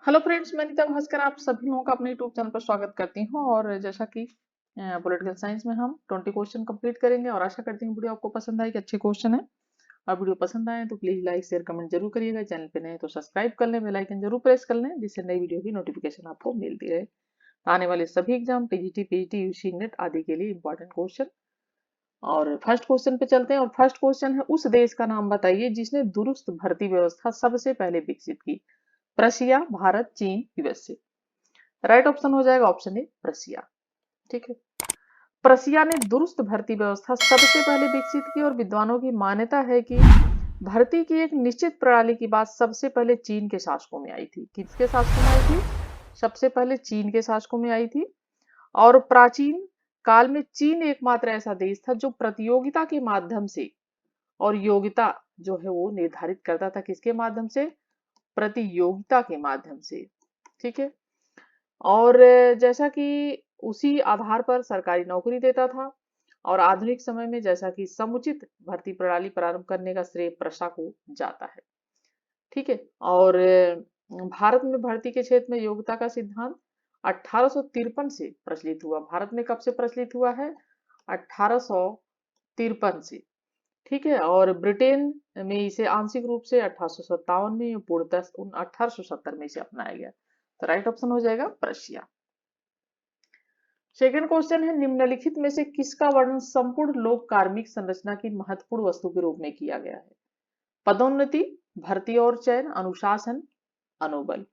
Hello friends, मैं नीता भास्कर आप सभी लोगों का अपने यूट्यूब चैनल पर स्वागत करती हूँ। और जैसा कि पॉलिटिकल साइंस में हम 20 क्वेश्चन कंप्लीट करेंगे और आशा करती हूँ वीडियो आपको पसंद आएगी। अच्छे क्वेश्चन है और वीडियो पसंद आए तो प्लीज लाइक शेयर कमेंट जरूर करिएगा। चैनल पे नए तो सब्सक्राइब कर लें, बेल आइकन जरूर प्रेस कर लें जिससे नई वीडियो की नोटिफिकेशन आपको मिलती रहे। आने वाले सभी exam TGT PGT UG NET आदि के लिए इंपॉर्टेंट क्वेश्चन। और फर्स्ट क्वेश्चन पे चलते हैं और फर्स्ट क्वेश्चन है, उस देश का नाम बताइए जिसने दुरुस्त भर्ती व्यवस्था सबसे पहले विकसित की। रशिया, भारत, चीन, यूएसए। राइट ऑप्शन हो जाएगा ऑप्शन ए प्रसिया। ठीक है, प्रसिया ने दुरुस्त भर्ती व्यवस्था सबसे पहले विकसित की और विद्वानों की मान्यता है कि भर्ती की एक निश्चित प्रणाली की बात सबसे पहले चीन के शासकों में आई थी। किसके शासकों में आई थी? सबसे पहले चीन के शासकों में आई थी। और प्राचीन काल में चीन एकमात्र ऐसा देश था जो प्रतियोगिता के माध्यम से और योग्यता जो है वो निर्धारित करता था। किसके माध्यम से? प्रतियोगिता के माध्यम से। ठीक है, और जैसा कि उसी आधार पर सरकारी नौकरी देता था। और आधुनिक समय में जैसा कि समुचित भर्ती प्रणाली प्रारंभ करने का श्रेय प्रशा को जाता है। ठीक है, और भारत में भर्ती के क्षेत्र में योग्यता का सिद्धांत 1853 से प्रचलित हुआ। भारत में कब से प्रचलित हुआ है? 1853 से। ठीक है, और ब्रिटेन में इसे आंशिक रूप से 1857 में, पूर्णतः 1870 में इसे अपनाया गया। तो राइट ऑप्शन हो जाएगा प्रशिया। सेकंड क्वेश्चन है, निम्नलिखित में से किसका वर्णन संपूर्ण लोक कार्मिक संरचना की महत्वपूर्ण वस्तु के रूप में किया गया है? पदोन्नति, भर्ती और चयन, अनुशासन, अनुबल।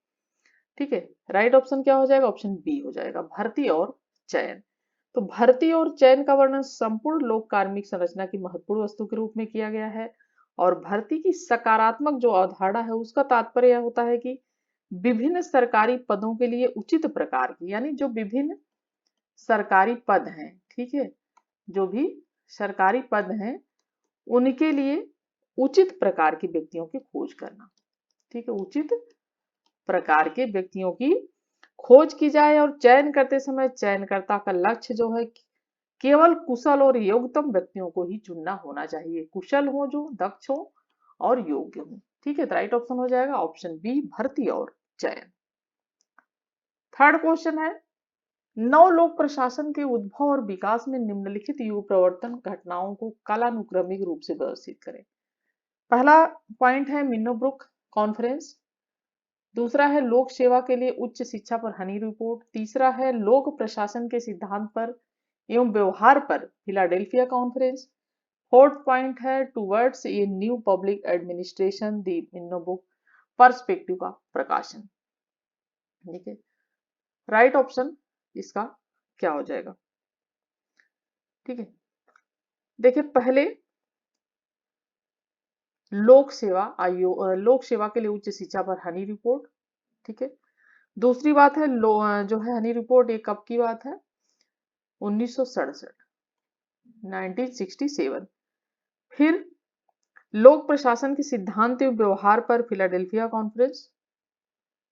ठीक है, राइट ऑप्शन क्या हो जाएगा? ऑप्शन बी हो जाएगा, भर्ती और चयन। तो भर्ती और चयन का वर्णन संपूर्ण लोक कार्मिक संरचना की महत्वपूर्ण वस्तु के रूप में किया गया है। और भर्ती की सकारात्मक जो अवधारणा है उसका तात्पर्य यह होता है कि विभिन्न सरकारी पदों के लिए उचित प्रकार की, यानी जो विभिन्न सरकारी पद हैं, ठीक है, जो भी सरकारी पद हैं उनके लिए उचित प्रकार के व्यक्तियों की खोज करना। ठीक है, उचित प्रकार के व्यक्तियों की खोज की जाए और चयन करते समय चयनकर्ता का लक्ष्य जो है केवल कुशल और योग्यतम व्यक्तियों को ही चुनना होना चाहिए। कुशल हो, जो दक्ष हो और योग्य हो। ठीक है, तो राइट ऑप्शन हो जाएगा ऑप्शन बी, भर्ती और चयन। थर्ड क्वेश्चन है, नवलोक प्रशासन के उद्भव और विकास में निम्नलिखित युग प्रवर्तन घटनाओं को कालानुक्रमिक रूप से व्यवस्थित करें। पहला पॉइंट है मिन्नोब्रुक कॉन्फ्रेंस। दूसरा है लोक सेवा के लिए उच्च शिक्षा पर हनी रिपोर्ट। तीसरा है लोक प्रशासन के सिद्धांत पर एवं व्यवहार पर फिलाडेल्फिया कॉन्फ्रेंस। फोर्थ पॉइंट है towards a new public administration the Minnowbrook perspective का प्रकाशन। ठीक है, राइट ऑप्शन इसका क्या हो जाएगा? ठीक है, देखिए पहले लोक सेवा आयोग, लोक सेवा के लिए उच्च शिक्षा पर हनी रिपोर्ट। ठीक है, दूसरी बात है जो है हनी रिपोर्ट, ये कब की बात है? 1967, 1967। फिर लोक प्रशासन के सिद्धांत एवं व्यवहार पर फिलाडेल्फिया कॉन्फ्रेंस।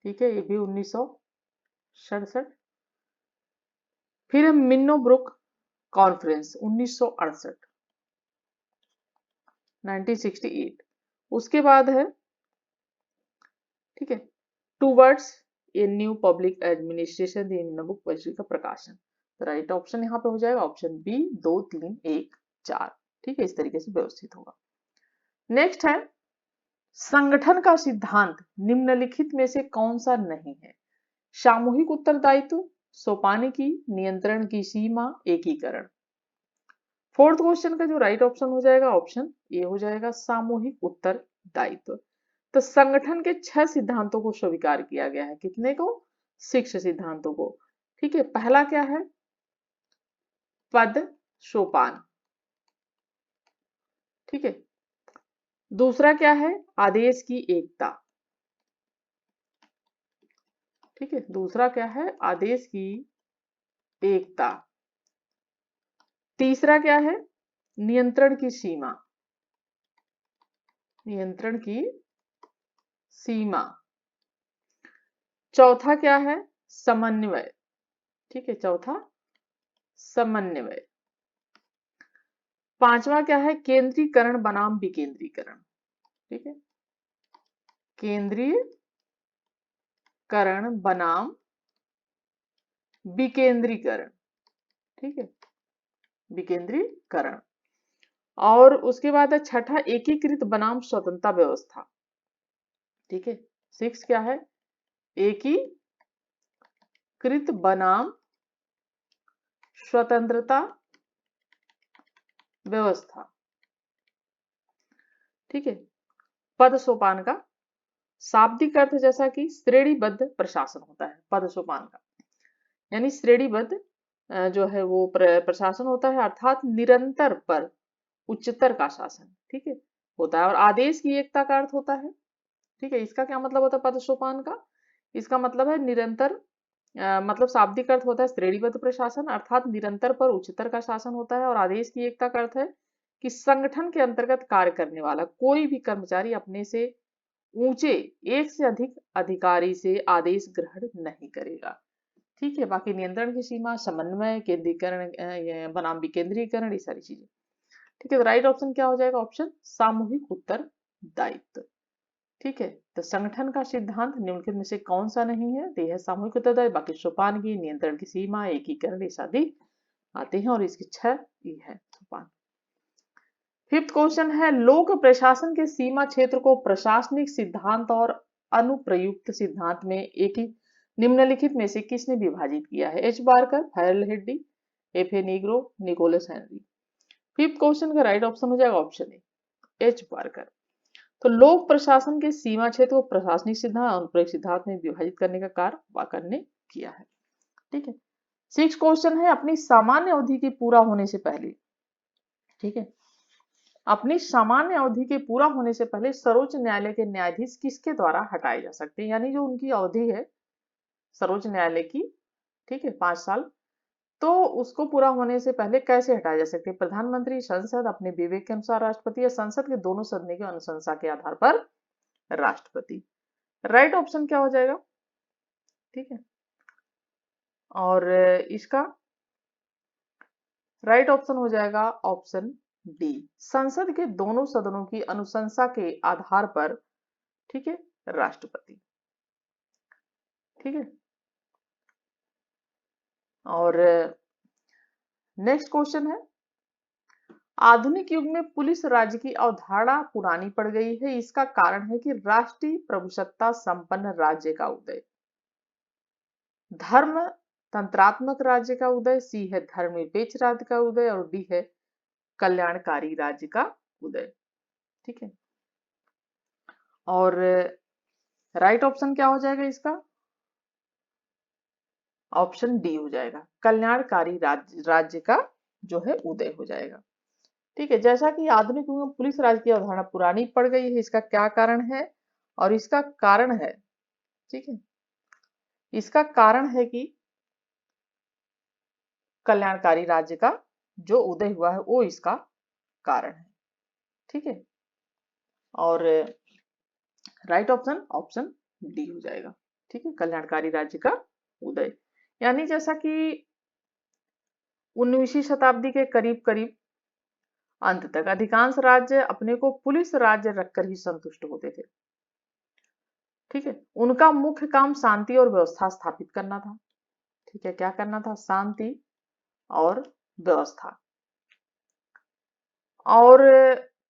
ठीक है, ये भी 1967। फिर है मिन्नोब्रुक कॉन्फ्रेंस 1968, 1968। उसके बाद है, ठीक है, towards a new public administration दी मिन्नोब्रुक परिषद का प्रकाशन। तो राइट ऑप्शन यहाँ पे हो जाएगा ऑप्शन बी, 2 3 1 4। ठीक है, इस तरीके से व्यवस्थित होगा। नेक्स्ट है, संगठन का सिद्धांत निम्नलिखित में से कौन सा नहीं है? सामूहिक उत्तरदायित्व, सोपानिकी, नियंत्रण की सीमा, एकीकरण। फोर्थ क्वेश्चन का जो राइट ऑप्शन हो जाएगा ऑप्शन ए हो जाएगा, सामूहिक उत्तरदायित्व। तो संगठन के 6 सिद्धांतों को स्वीकार किया गया है। कितने को? 6 सिद्धांतों को। ठीक है, पहला क्या है? पद सोपान। ठीक है, दूसरा क्या है? आदेश की एकता। ठीक है, दूसरा क्या है? आदेश की एकता। तीसरा क्या है? नियंत्रण की सीमा। नियंत्रण की सीमा। चौथा क्या है? समन्वय। ठीक है, चौथा समन्वय। पांचवा क्या है? केंद्रीकरण बनाम विकेंद्रीकरण। ठीक है, केंद्रीय करण बनाम विकेंद्रीकरण। ठीक है, विकेंद्रीकरण। और उसके बाद है छठा, एकीकृत बनाम स्वतंत्रता व्यवस्था। ठीक है, 6 क्या है, एकीकृत बनाम स्वतंत्रता व्यवस्था। ठीक है, पद सोपान का शाब्दिक अर्थ जैसा कि श्रेणीबद्ध प्रशासन होता है पद सोपान का, यानी श्रेणीबद्ध जो है वो प्रशासन होता है, अर्थात निरंतर पर उच्चतर का शासन। ठीक है, होता है। और आदेश की एकता का अर्थ होता है। ठीक है, इसका क्या मतलब होता है पद सोपान का, इसका मतलब है निरंतर, मतलब शाब्दिक अर्थ होता है श्रेणीबद्ध प्रशासन, अर्थात निरंतर पर उच्चतर का शासन होता है। और आदेश की एकता का अर्थ है कि संगठन के अंतर्गत कार्य करने वाला कोई भी कर्मचारी अपने से ऊंचे एक से अधिक अधिकारी से आदेश ग्रहण नहीं करेगा। ठीक है, बाकी नियंत्रण की सीमा, समन्वय, केंद्रीकरण बनाम विकेंद्रीकरण, ये सारी चीजें। ठीक है, तो राइट ऑप्शन क्या हो जाएगा, ऑप्शन सामूहिक उत्तरदायित्व। ठीक है, तो संगठन का सिद्धांत निम्नलिखित में से कौन सा नहीं है, तो यह सामूहिक उत्तरदायित्व, बाकी सोपान की, नियंत्रण की सीमा, एकीकरण, ये सभी आते हैं। और इसकी 6 ई है सोपान। फिफ्थ क्वेश्चन है, लोक प्रशासन के सीमा क्षेत्र को प्रशासनिक सिद्धांत और अनुप्रयुक्त सिद्धांत में एक ही निम्नलिखित में से किसने विभाजित किया है, H Barker, Harold Hedley, F A Nigro, Nicholas Henry. Fifth question का राइट ऑप्शन हो जाएगा ऑप्शन ए, एच बार्कर। तो लोक प्रशासन के सीमा क्षेत्र को प्रशासनिक सिद्धांत और अनुप्रयुक्त सिद्धांत में विभाजित करने का कार्य वाकर ने किया है। ठीक है, सिक्स क्वेश्चन है, अपनी सामान्य अवधि के पूरा होने से पहले, ठीक है, अपनी सामान्य अवधि के पूरा होने से पहले सर्वोच्च न्यायालय के न्यायाधीश किसके द्वारा हटाए जा सकते हैं, यानी जो उनकी अवधि है सर्वोच्च न्यायालय की, ठीक है, 5 साल, तो उसको पूरा होने से पहले कैसे हटाए जा सकते हैं, प्रधानमंत्री, संसद, अपने विवेक के अनुसार राष्ट्रपति, या संसद के दोनों सदनों की अनुशंसा के आधार पर राष्ट्रपति। राइट ऑप्शन क्या हो जाएगा, ठीक है, और इसका राइट ऑप्शन हो जाएगा ऑप्शन डी, संसद के दोनों सदनों की अनुशंसा के आधार पर, ठीक है, राष्ट्रपति। ठीक है, और नेक्स्ट क्वेश्चन है, आधुनिक युग में पुलिस राज्य की अवधारणा पुरानी पड़ गई है, इसका कारण है कि राष्ट्रीय प्रभुसत्ता संपन्न राज्य का उदय, धर्म तंत्रात्मक राज्य का उदय, सी है धर्मनिरपेक्ष राज्य का उदय, और डी है कल्याणकारी राज्य का उदय। ठीक है, और राइट ऑप्शन क्या हो जाएगा इसका, ऑप्शन डी हो जाएगा, कल्याणकारी राज्य का जो है उदय हो जाएगा। ठीक है, जैसा कि आधुनिक युग में पुलिस राज्य की अवधारणा पुरानी पड़ गई है, इसका क्या कारण है, और इसका कारण है, ठीक है, इसका कारण है कि कल्याणकारी राज्य का जो उदय हुआ है वो इसका कारण है। ठीक है, और राइट ऑप्शन ऑप्शन डी हो जाएगा। ठीक है, कल्याणकारी राज्य का उदय, यानी जैसा कि 19वीं शताब्दी के करीब करीब अंत तक अधिकांश राज्य अपने को पुलिस राज्य रखकर ही संतुष्ट होते थे। ठीक है, उनका मुख्य काम शांति और व्यवस्था स्थापित करना था। ठीक है, क्या करना था, शांति और व्यवस्था। और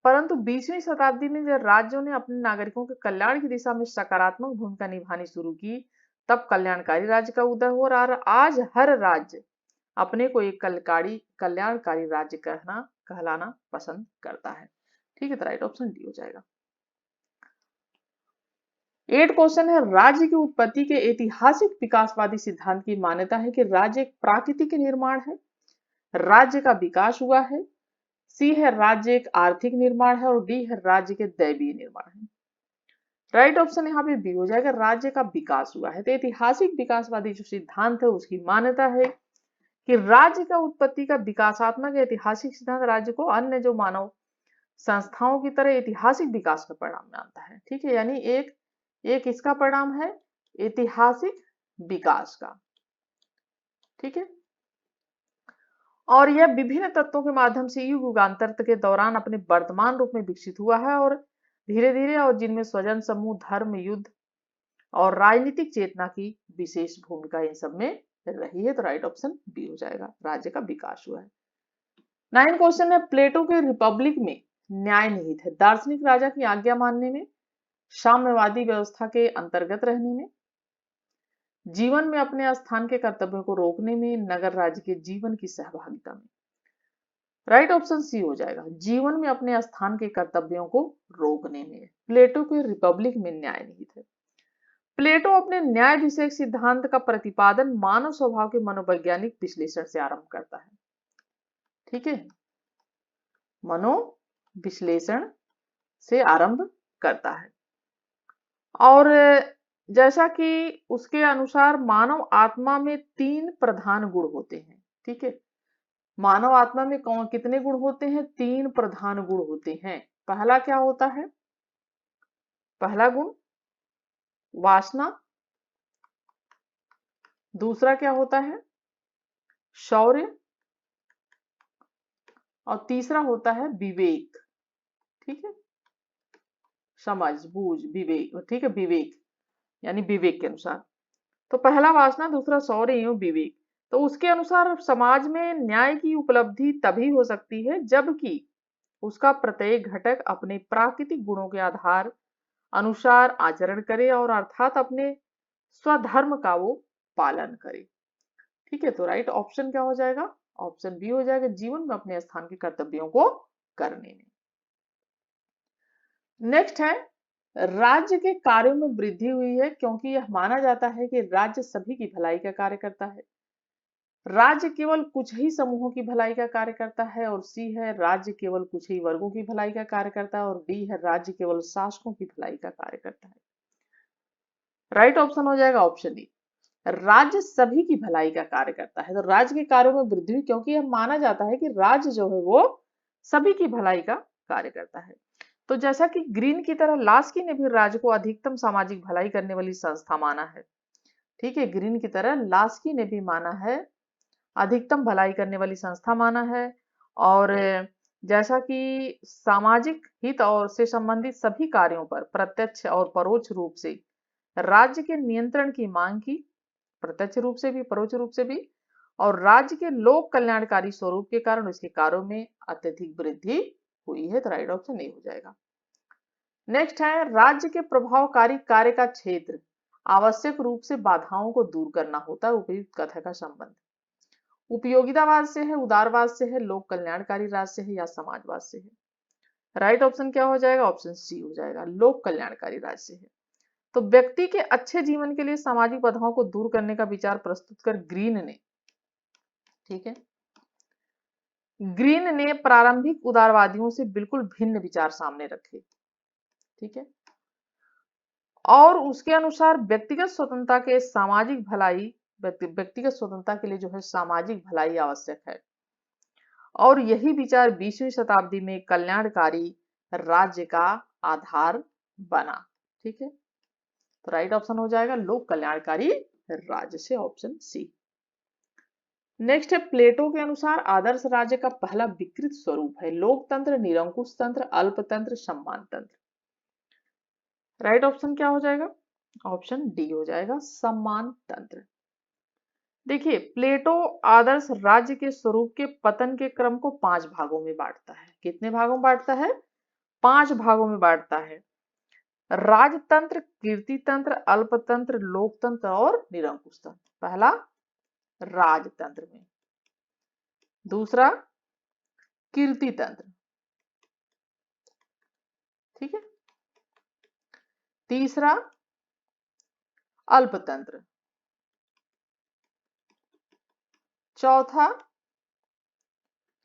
परंतु 20वीं शताब्दी में जब राज्यों ने अपने नागरिकों के कल्याण की दिशा में सकारात्मक भूमिका निभानी शुरू की, तब कल्याणकारी राज्य का उदय हो रहा है। आज हर राज्य अपने को एक कल्याणकारी राज्य कहलाना पसंद करता है। ठीक है, तो राइट ऑप्शन डी हो जाएगा। 8 क्वेश्चन है, राज्य की उत्पत्ति के ऐतिहासिक विकासवादी सिद्धांत की मान्यता है कि राज्य एक प्राकृतिक निर्माण है, राज्य का विकास हुआ है, सी है राज्य एक आर्थिक निर्माण है, और डी है राज्य के दैवीय निर्माण है। राइट ऑप्शन यहाँ पे बी हो जाएगा, राज्य का विकास हुआ है। तो ऐतिहासिक विकासवादी जो सिद्धांत है उसकी मान्यता है कि राज्य का उत्पत्ति का विकासात्मक ऐतिहासिक सिद्धांत राज्य को अन्य जो मानव संस्थाओं की तरह ऐतिहासिक विकास का परिणाम मानता है। ठीक है, यानी एक इसका परिणाम है ऐतिहासिक विकास का। ठीक है, और यह विभिन्न तत्वों के माध्यम से युगांतर के दौरान अपने वर्तमान रूप में विकसित हुआ है, और धीरे धीरे, और जिनमें स्वजन समूह, धर्म, युद्ध, और राजनीतिक चेतना की विशेष भूमिका इन सब में रही है। तो राइट ऑप्शन बी हो जाएगा, राज्य का विकास हुआ है। 9 क्वेश्चन है, प्लेटो के रिपब्लिक में न्याय निहित है। दार्शनिक राजा की आज्ञा मानने में, साम्यवादी व्यवस्था के अंतर्गत रहने में, जीवन में अपने स्थान के कर्तव्यों को रोकने में, नगर राज्य के जीवन की सहभागिता में। राइट ऑप्शन सी हो जाएगा, जीवन में अपने स्थान के कर्तव्यों को रोकने में। प्लेटो के रिपब्लिक में न्याय निहित है। प्लेटो अपने न्याय विषयक सिद्धांत का प्रतिपादन मानव स्वभाव के मनोवैज्ञानिक विश्लेषण से आरंभ करता है। ठीक है, मनोविश्लेषण से आरंभ करता है। और जैसा कि उसके अनुसार मानव आत्मा में 3 प्रधान गुण होते हैं। ठीक है, मानव आत्मा में कौन कितने गुण होते हैं? 3 प्रधान गुण होते हैं। पहला क्या होता है? पहला गुण वासना। दूसरा क्या होता है? शौर्य। और तीसरा होता है विवेक। ठीक है, समझ बूझ विवेक। ठीक है, विवेक यानी विवेक के अनुसार। तो पहला वासना, दूसरा शौर्य एवं विवेक। तो उसके अनुसार समाज में न्याय की उपलब्धि तभी हो सकती है जबकि उसका प्रत्येक घटक अपने प्राकृतिक गुणों के आधार अनुसार आचरण करे और अर्थात अपने स्वधर्म का वो पालन करे। ठीक है, तो राइट ऑप्शन क्या हो जाएगा? ऑप्शन बी हो जाएगा, जीवन में अपने स्थान के कर्तव्यों को करने में। नेक्स्ट है, राज्य के कार्यों में वृद्धि हुई है क्योंकि यह माना जाता है कि राज्य सभी की भलाई का कार्य करता है। राज्य केवल कुछ ही समूहों की भलाई का कार्य करता है। और सी है, राज्य केवल कुछ ही वर्गों की भलाई का कार्य करता है। और डी है, राज्य केवल शासकों की भलाई का कार्य करता है। राइट ऑप्शन हो जाएगा ऑप्शन डी, राज्य सभी की भलाई का कार्य करता है। तो राज्य के कार्यों में वृद्धि हुई क्योंकि यह माना जाता है कि राज्य जो है वो सभी की भलाई का कार्य करता है। तो जैसा कि ग्रीन की तरह लास्की ने भी राज्य को अधिकतम सामाजिक भलाई करने वाली संस्था माना है। ठीक है, ग्रीन की तरह लास्की ने भी माना है, अधिकतम भलाई करने वाली संस्था माना है। और जैसा कि सामाजिक हित और से संबंधित सभी कार्यों पर प्रत्यक्ष और परोक्ष रूप से राज्य के नियंत्रण की मांग की, प्रत्यक्ष रूप से भी परोक्ष रूप से भी। और राज्य के लोक कल्याणकारी स्वरूप के कारण इसके कार्यों में अत्यधिक वृद्धि हुई है। तो राइट ऑप्शन ए हो जाएगा। नेक्स्ट है, राज्य के प्रभावकारी कार्य का क्षेत्र आवश्यक रूप से बाधाओं को दूर करना होता है। उपयुक्त कथन का संबंध उपयोगितावाद से है, उदारवाद से है, लोक कल्याणकारी राज से है या समाजवाद से है? राइट ऑप्शन क्या हो जाएगा? ऑप्शन सी हो जाएगा, लोक कल्याणकारी राज से है। तो व्यक्ति के अच्छे जीवन के लिए सामाजिक बाधाओं को दूर करने का विचार प्रस्तुत कर ग्रीन ने, ठीक है, ग्रीन ने प्रारंभिक उदारवादियों से बिल्कुल भिन्न विचार सामने रखे। ठीक है, और उसके अनुसार व्यक्तिगत स्वतंत्रता के सामाजिक भलाई, व्यक्तिगत स्वतंत्रता के लिए जो है सामाजिक भलाई आवश्यक है। और यही विचार 20वीं शताब्दी में कल्याणकारी राज्य का आधार बना। ठीक है, तो राइट ऑप्शन हो जाएगा लोक कल्याणकारी राज्य से, ऑप्शन सी। नेक्स्ट है, प्लेटो के अनुसार आदर्श राज्य का पहला विकृत स्वरूप है लोकतंत्र, निरंकुश तंत्र, अल्पतंत्र, सम्मान तंत्र। राइट ऑप्शन क्या हो जाएगा? ऑप्शन डी हो जाएगा, सम्मान तंत्र। देखिए, प्लेटो आदर्श राज्य के स्वरूप के पतन के क्रम को 5 भागों में बांटता है। कितने भागों में बांटता है? 5 भागों में बांटता है। राजतंत्र, कीर्तितंत्र, अल्पतंत्र, लोकतंत्र और निरंकुश तंत्र। पहला राजतंत्र में, दूसरा कीर्तितंत्र, ठीक है, तीसरा अल्पतंत्र, चौथा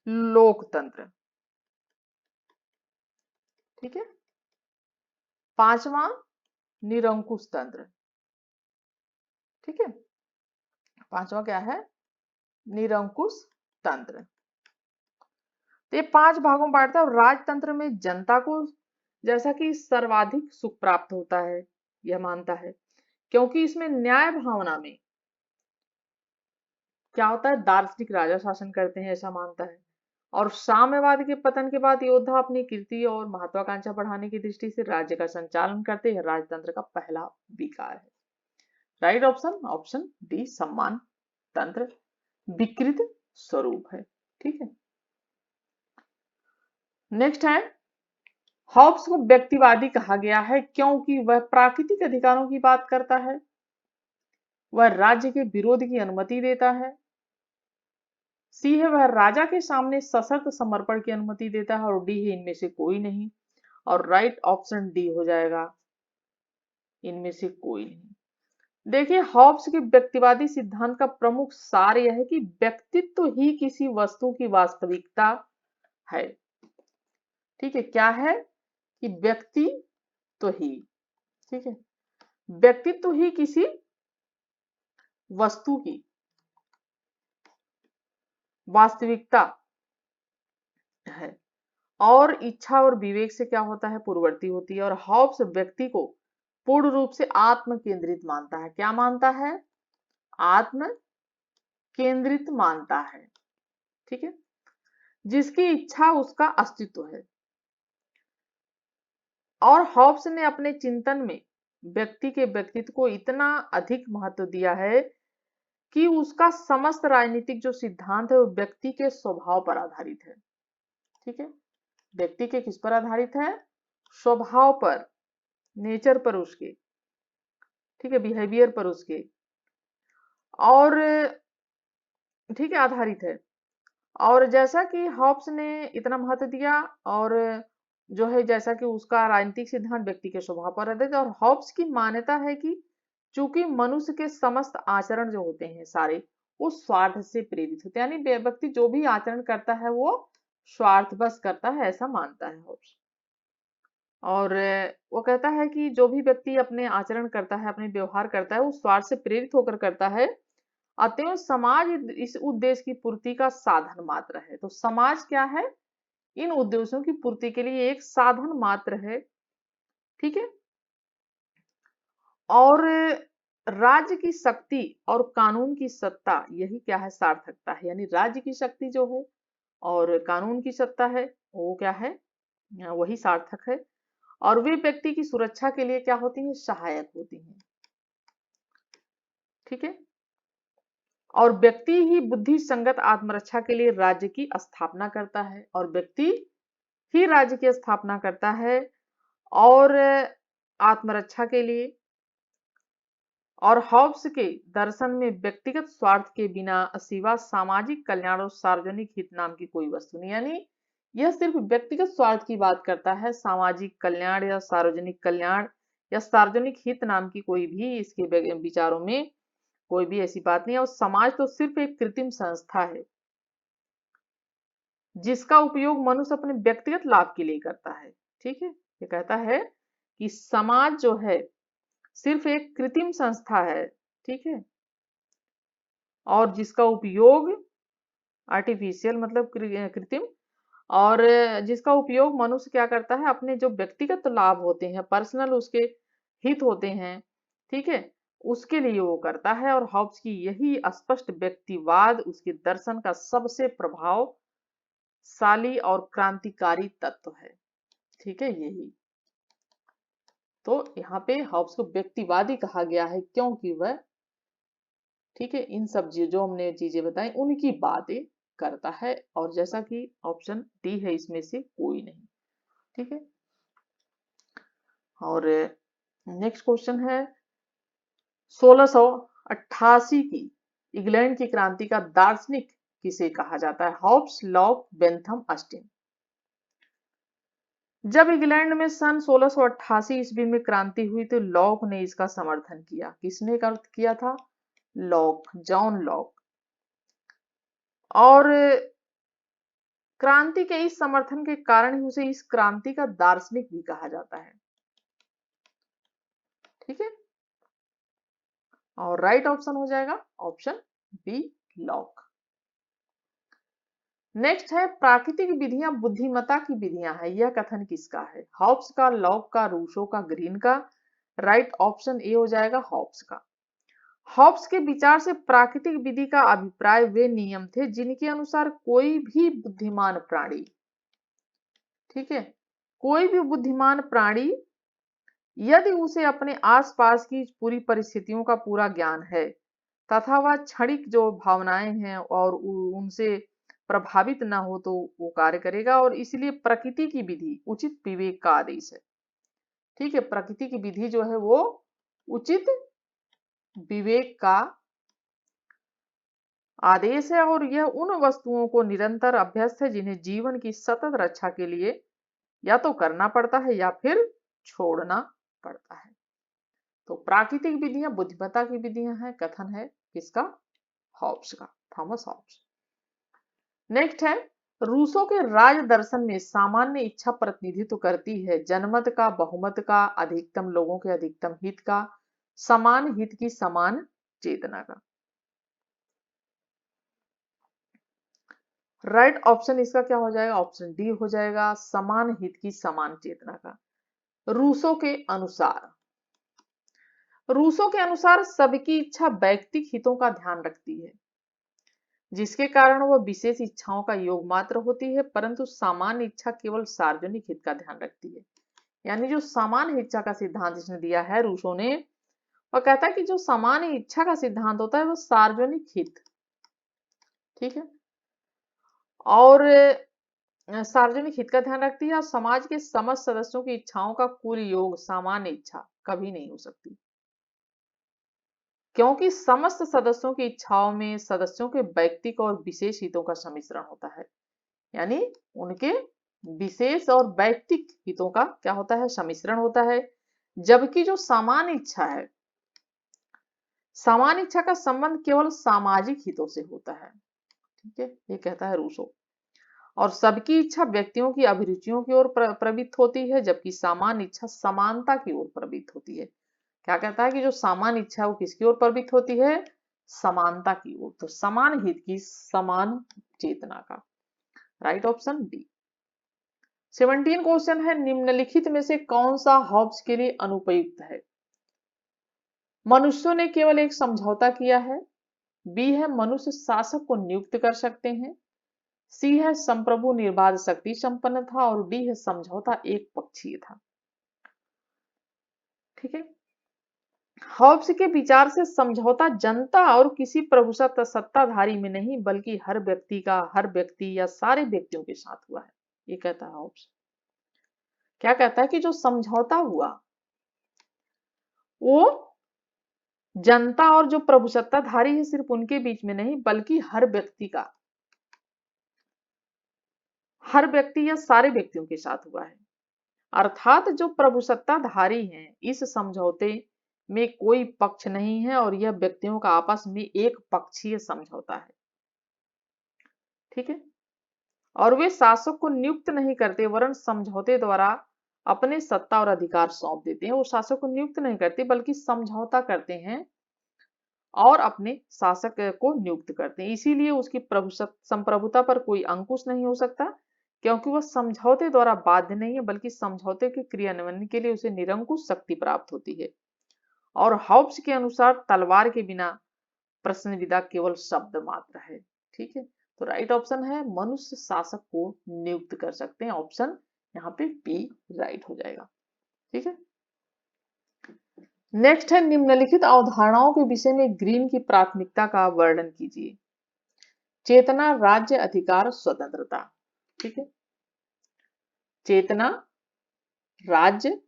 लोकतंत्र, ठीक है, पांचवा निरंकुश तंत्र। ठीक है, पांचवा क्या है? निरंकुश तंत्र। तो ये 5 भागों में बांटता है। और राजतंत्र में जनता को जैसा कि सर्वाधिक सुख प्राप्त होता है यह मानता है, क्योंकि इसमें न्याय भावना में क्या होता है, दार्शनिक राजा शासन करते हैं ऐसा मानता है। और साम्यवाद के पतन के बाद योद्धा अपनी कीर्ति और महत्वाकांक्षा बढ़ाने की दृष्टि से राज्य का संचालन करते हैं। राजतंत्र का पहला विकार है। राइट ऑप्शन ऑप्शन डी सम्मान तंत्र विकृत स्वरूप है। ठीक है, नेक्स्ट है हॉब्स को व्यक्तिवादी कहा गया है क्योंकि वह प्राकृतिक अधिकारों की बात करता है, वह राज्य के विरोध की अनुमति देता है, सी है वह राजा के सामने सशर्त समर्पण की अनुमति देता है, और डी है इनमें से कोई नहीं। और राइट ऑप्शन डी हो जाएगा इनमें से कोई नहीं। देखिए हॉब्स के व्यक्तिवादी सिद्धांत का प्रमुख सार यह है कि व्यक्तित्व ही किसी वस्तु की वास्तविकता है। ठीक है, क्या है कि व्यक्ति तो ही, ठीक है, व्यक्तित्व ही किसी वस्तु की वास्तविकता है, और इच्छा और विवेक से क्या होता है, पूर्ववर्ती होती है। और हॉब्स व्यक्ति को पूर्ण रूप से आत्म केंद्रित मानता है। क्या मानता है, आत्म केंद्रित मानता है। ठीक है, जिसकी इच्छा उसका अस्तित्व है। और हॉब्स ने अपने चिंतन में व्यक्ति के व्यक्तित्व को इतना अधिक महत्व दिया है कि उसका समस्त राजनीतिक जो सिद्धांत है वो व्यक्ति के स्वभाव पर आधारित है। ठीक है, व्यक्ति के किस पर आधारित है, स्वभाव पर, नेचर पर उसके, ठीक है, बिहेवियर पर उसके, और ठीक है आधारित है। और जैसा कि हॉब्स ने इतना महत्व दिया, और जो है जैसा कि उसका राजनीतिक सिद्धांत व्यक्ति के स्वभाव पर आधारित है। और हॉब्स की मान्यता है कि चूंकि मनुष्य के समस्त आचरण जो होते हैं सारे वो स्वार्थ से प्रेरित होते हैं, यानी व्यक्ति जो भी आचरण करता है वो स्वार्थ बस करता है, ऐसा मानता है हॉब्स। और वो कहता है कि जो भी व्यक्ति अपने आचरण करता है, अपने व्यवहार करता है, वो स्वार्थ से प्रेरित होकर करता है, अतएव समाज इस उद्देश्य की पूर्ति का साधन मात्र है। तो समाज क्या है, इन उद्देश्यों की पूर्ति के लिए एक साधन मात्र है। ठीक है, और राज्य की शक्ति और कानून की सत्ता यही क्या है, सार्थकता है। यानी राज्य की शक्ति जो है और कानून की सत्ता है वो क्या है, वही सार्थक है। और वे व्यक्ति की सुरक्षा के लिए क्या होती है, सहायक होती हैं। ठीक है, और व्यक्ति ही बुद्धि संगत आत्मरक्षा के लिए राज्य की स्थापना करता है, और व्यक्ति ही राज्य की स्थापना करता है और आत्मरक्षा के लिए। और हॉब्स के दर्शन में व्यक्तिगत स्वार्थ के बिना सिवा सामाजिक कल्याण और सार्वजनिक हित नाम की कोई वस्तु नहीं, यानी यह सिर्फ व्यक्तिगत स्वार्थ की बात करता है, सामाजिक कल्याण या सार्वजनिक कल्याण या सार्वजनिक हित नाम की कोई भी इसके विचारों में कोई भी ऐसी बात नहीं है। और समाज तो सिर्फ एक कृत्रिम संस्था है जिसका उपयोग मनुष्य अपने व्यक्तिगत लाभ के लिए करता है। ठीक है, ये कहता है कि समाज जो है सिर्फ एक कृत्रिम संस्था है, ठीक है, और जिसका उपयोग आर्टिफिशियल मतलब कृत्रिम, और जिसका उपयोग मनुष्य क्या करता है, अपने जो व्यक्तिगत लाभ होते हैं, पर्सनल उसके हित होते हैं, ठीक है, उसके लिए वो करता है। और हॉब्स की यही स्पष्ट व्यक्तिवाद उसके दर्शन का सबसे प्रभावशाली और क्रांतिकारी तत्व है। ठीक है, यही तो यहाँ पे हॉब्स को व्यक्तिवादी कहा गया है क्योंकि वह, ठीक है, इन सब जो हमने चीजें बताई उनकी बातें करता है। और जैसा कि ऑप्शन डी है इसमें से कोई नहीं। ठीक है, और नेक्स्ट क्वेश्चन है 1688 की इंग्लैंड की क्रांति का दार्शनिक किसे कहा जाता है, हॉब्स, लॉक, बेंथम, ऑस्टिन। जब इंग्लैंड में सन 1688 ईस्वी में क्रांति हुई तो लॉक ने इसका समर्थन किया। किसने किया था, लॉक, जॉन लॉक। और क्रांति के इस समर्थन के कारण ही उसे इस क्रांति का दार्शनिक भी कहा जाता है। ठीक है, और राइट ऑप्शन हो जाएगा ऑप्शन बी, लॉक। नेक्स्ट है प्राकृतिक विधियां बुद्धिमत्ता की विधियां है, यह कथन किसका है, हॉब्स का, लॉक का, रूसो का, ग्रीन का। राइट ऑप्शन ए हो जाएगा हॉब्स का। हॉब्स के विचार से प्राकृतिक विधि का अभिप्राय वे नियम थे जिनके अनुसार कोई भी बुद्धिमान प्राणी, ठीक है, कोई भी बुद्धिमान प्राणी यदि उसे अपने आसपास की पूरी परिस्थितियों का पूरा ज्ञान है तथा वह क्षणिक जो भावनाएं हैं और उनसे प्रभावित ना हो तो वो कार्य करेगा। और इसलिए प्रकृति की विधि उचित विवेक का आदेश है। ठीक है, प्रकृति की विधि जो है वो उचित विवेक का आदेश है और यह उन वस्तुओं को निरंतर अभ्यस्त है जिन्हें जीवन की सतत रक्षा के लिए या तो करना पड़ता है या फिर छोड़ना पड़ता है। तो प्राकृतिक विधियां बुद्धिमत्ता की विधियां हैं, कथन है किसका? हॉब्स का, थॉमस हॉब्स। नेक्स्ट है, रूसो के राज दर्शन में सामान्य इच्छा प्रतिनिधित्व करती है जनमत का, बहुमत का, अधिकतम लोगों के अधिकतम हित का, समान हित की समान चेतना का। राइट ऑप्शन इसका क्या हो जाएगा? ऑप्शन डी हो जाएगा, समान हित की समान चेतना का। रूसो के अनुसार सबकी इच्छा वैयक्तिक हितों का ध्यान रखती है जिसके कारण वह विशेष इच्छाओं का योग मात्र होती है, परंतु सामान्य इच्छा केवल सार्वजनिक हित का ध्यान रखती है। यानी जो सामान्य इच्छा का सिद्धांत इसने दिया है रूसो ने, वह कहता है कि जो सामान्य इच्छा का सिद्धांत होता है वो सार्वजनिक हित, ठीक है, और सार्वजनिक हित का ध्यान रखती है और समाज के समस्त सदस्यों की इच्छाओं का कुल योग सामान्य इच्छा कभी नहीं हो सकती, क्योंकि समस्त सदस्यों की इच्छाओं में सदस्यों के व्यक्तिक और विशेष हितों का सम्मिश्रण होता है। यानी उनके विशेष और वैयक्तिक हितों का क्या होता है? सम्मिश्रण होता है। जबकि जो सामान्य इच्छा है, सामान्य इच्छा का संबंध केवल सामाजिक हितों से होता है। ठीक है, ये कहता है रूसो। और सबकी इच्छा व्यक्तियों की अभिरुचियों की ओर प्रवृत्त होती है, जबकि सामान्य इच्छा समानता की ओर प्रवृत्त होती है। क्या कहता है कि जो सामान्य इच्छा है वो किसकी ओर प्रवृत्त होती है? समानता की ओर। तो समान हित की समान चेतना का। Right option D. 17 क्वेश्चन है, निम्नलिखित में से कौन सा हॉब्स के लिए अनुपयुक्त है? मनुष्यों ने केवल एक समझौता किया है। बी है, मनुष्य शासक को नियुक्त कर सकते हैं। सी है, संप्रभु निर्बाध शक्ति संपन्न था। और डी है, समझौता एक पक्षीय था। ठीक है, हॉब्स के विचार से समझौता जनता और किसी प्रभुसत्ता सत्ताधारी में नहीं बल्कि हर व्यक्ति या सारे व्यक्तियों के साथ हुआ है, ये कहता है हॉब्स। क्या कहता है कि जो समझौता हुआ वो जनता और जो प्रभुसत्ताधारी है सिर्फ उनके बीच में नहीं बल्कि हर व्यक्ति या सारे व्यक्तियों के साथ हुआ है। अर्थात जो प्रभुसत्ताधारी हैं इस समझौते में कोई पक्ष नहीं है और यह व्यक्तियों का आपस में एक पक्षीय समझौता है। ठीक है, और वे शासक को नियुक्त नहीं करते वरन समझौते द्वारा अपने सत्ता और अधिकार सौंप देते हैं। वो शासक को नियुक्त नहीं करते बल्कि समझौता करते हैं और अपने शासक को नियुक्त करते हैं। इसीलिए उसकी संप्रभुता पर कोई अंकुश नहीं हो सकता, क्योंकि वह समझौते द्वारा बाध्य नहीं है बल्कि समझौते के क्रियान्वयन के लिए उसे निरंकुश शक्ति प्राप्त होती है। और हॉब्स के अनुसार तलवार के बिना प्रश्न विदा केवल शब्द मात्र है। ठीक है, तो राइट ऑप्शन है, मनुष्य शासक को नियुक्त कर सकते हैं। ऑप्शन यहाँ पे बी राइट हो जाएगा। ठीक है, नेक्स्ट है, निम्नलिखित अवधारणाओं के विषय में ग्रीन की प्राथमिकता का वर्णन कीजिए। चेतना, राज्य, अधिकार, स्वतंत्रता। ठीक है, चेतना, राज्य,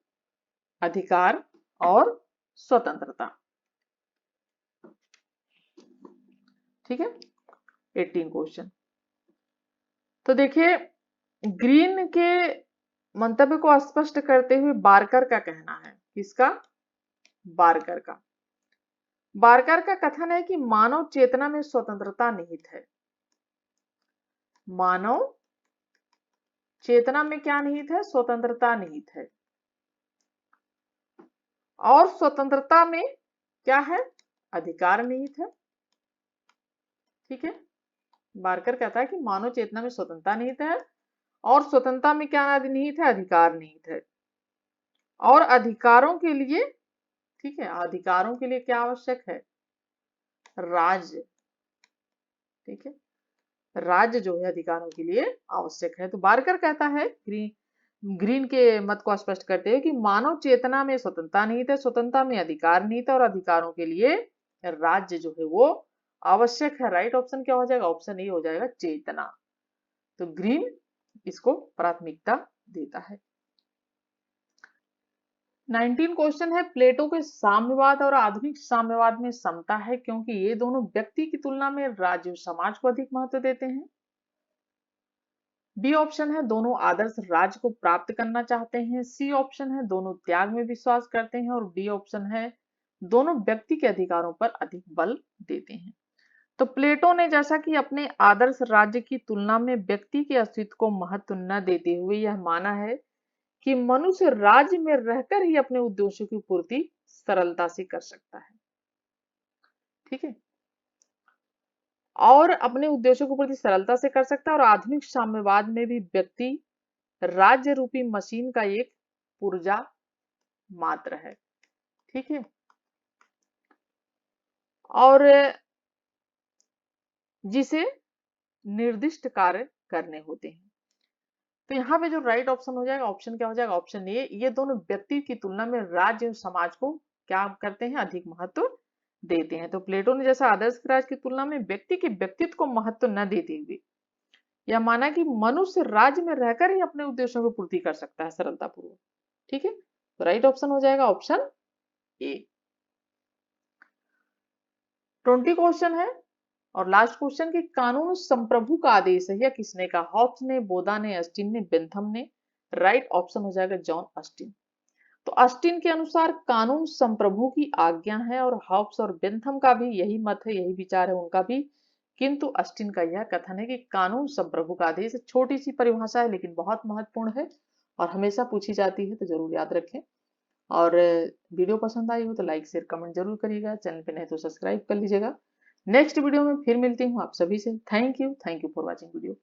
अधिकार और स्वतंत्रता। ठीक है, 18 क्वेश्चन। तो देखिए, ग्रीन के मंतव्य को स्पष्ट करते हुए बार्कर का कहना है, किसका? बार्कर का। बार्कर का कथन है कि मानव चेतना में स्वतंत्रता निहित है। मानव चेतना में क्या निहित है? स्वतंत्रता निहित है। और स्वतंत्रता में क्या है? अधिकार निहित है। ठीक है, बार्कर कहता है कि मानव चेतना में स्वतंत्रता निहित है और स्वतंत्रता में क्या निहित है? अधिकार निहित है। और अधिकारों के लिए, ठीक है, अधिकारों के लिए क्या आवश्यक है? राज्य। ठीक है, राज्य जो है अधिकारों के लिए आवश्यक है। तो बार्कर कहता है ग्रीन के मत को स्पष्ट करते हुए कि मानव चेतना में स्वतंत्रता निहित है, स्वतंत्रता में अधिकार निहित है और अधिकारों के लिए राज्य जो है वो आवश्यक है। राइट ऑप्शन क्या हो जाएगा? ऑप्शन ए हो जाएगा चेतना। तो ग्रीन इसको प्राथमिकता देता है। 19 क्वेश्चन है, प्लेटो के साम्यवाद और आधुनिक साम्यवाद में समता है क्योंकि ये दोनों व्यक्ति की तुलना में राज्य और समाज को अधिक महत्व देते हैं। बी ऑप्शन है, दोनों आदर्श राज्य को प्राप्त करना चाहते हैं। सी ऑप्शन है, दोनों त्याग में विश्वास करते हैं। और डी ऑप्शन है, दोनों व्यक्ति के अधिकारों पर अधिक बल देते हैं। तो प्लेटो ने जैसा कि अपने आदर्श राज्य की तुलना में व्यक्ति के अस्तित्व को महत्व न देते हुए यह माना है कि मनुष्य राज्य में रहकर ही अपने उद्देश्यों की पूर्ति सरलता से कर सकता है। ठीक है, और अपने उद्देश्यों की पूर्ति सरलता से कर सकता है। और आधुनिक साम्यवाद में भी व्यक्ति राज्य रूपी मशीन का एक पुर्जा मात्र है। ठीक है, और जिसे निर्दिष्ट कार्य करने होते हैं। तो यहाँ पे जो राइट ऑप्शन हो जाएगा, ऑप्शन क्या हो जाएगा? Option A. ये दोनों व्यक्ति की तुलना में राज्य और समाज को क्या करते हैं? अधिक महत्व देते हैं। तो प्लेटो ने जैसा आदर्श राज्य की तुलना में व्यक्ति के व्यक्तित्व को महत्व न देते हुए यह माना कि मनुष्य राज्य में रहकर ही अपने उद्देश्यों की पूर्ति कर सकता है सरलतापूर्वक। ठीक है, तो राइट ऑप्शन हो जाएगा ऑप्शन ए। 20 क्वेश्चन है और लास्ट क्वेश्चन कि कानून संप्रभु का आदेश है, यह किसने कहा? हॉब्स ने, बोदा ने, अस्टिन ने, बेंथम ने। राइट ऑप्शन हो जाएगा जॉन अस्टिन। तो अस्टिन के अनुसार कानून संप्रभु की आज्ञा है और हॉब्स और बेंथम का भी यही मत है, यही विचार है उनका भी। किंतु अस्टिन का यह कथन है कि कानून संप्रभु का आदेश है। छोटी सी परिभाषा है लेकिन बहुत महत्वपूर्ण है और हमेशा पूछी जाती है, तो जरूर याद रखें। और वीडियो पसंद आई हो तो लाइक शेयर कमेंट जरूर करिएगा, चैनल पे नहीं तो सब्सक्राइब कर लीजिएगा। नेक्स्ट वीडियो में फिर मिलती हूँ आप सभी से। Thank you for watching video.